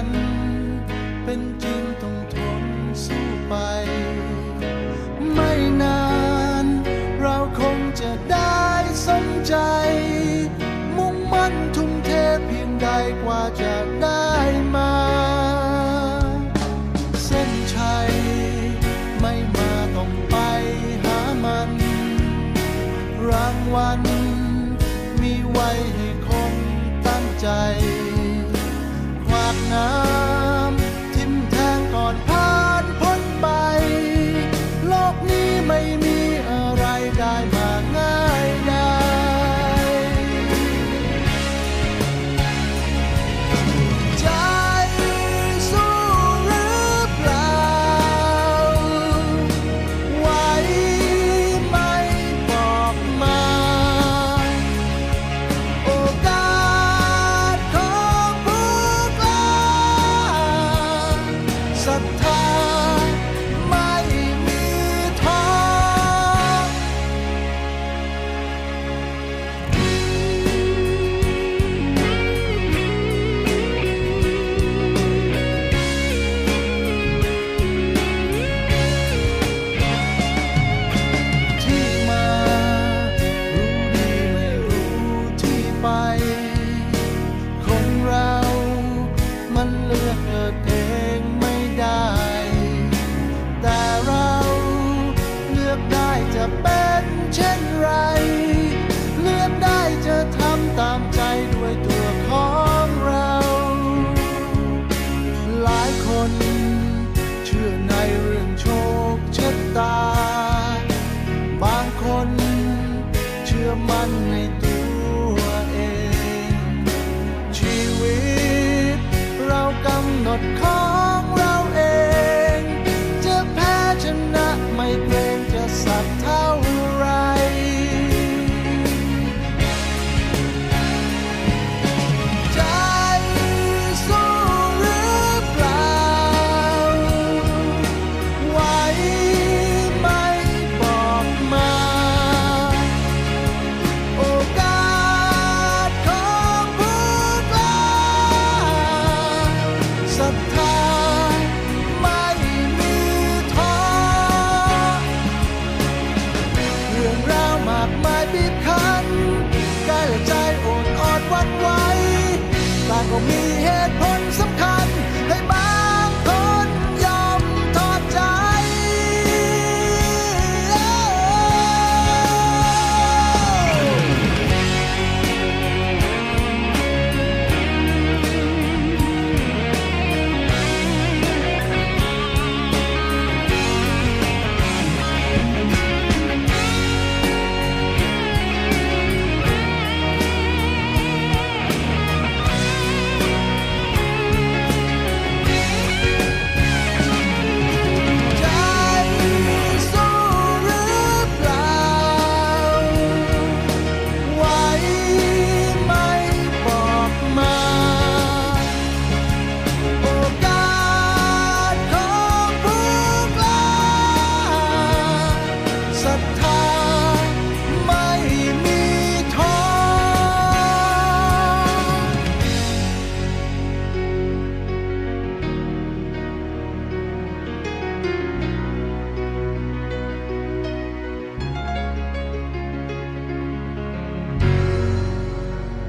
นเป็นจริงต้องทนสู้ไปไม่นานเราคงจะได้สมใจมุ่งมั่นทุ่มเทเพียงใดกว่าจะได้มาเส้นชัยไม่มาต้องไปหามันรางวัลมีไว้ให้คงตั้งใจขวากน้ำทิ่มแทงก่อนผ่านพ้นไปโลกนี้ไม่มีอะไรได้มาง่ายดายใจสู้หรือเปล่าไหวไหมบอกมาโอกาสของผู้กล้าศรัทธาไม่มีท้อที่มารู้ดีไม่รู้ที่ไปคนเรามันเลือกเกิดเองไม่ได้แต่เราเลือกได้จะเป็นเช่นไรเลือกได้จะทำตามใจด้วยตัวของเราหลายคนเชื่อในเรื่องโชคชะตาบางคนเชื่อมั่นในตัวเองชีวิตเรากำหนดขอ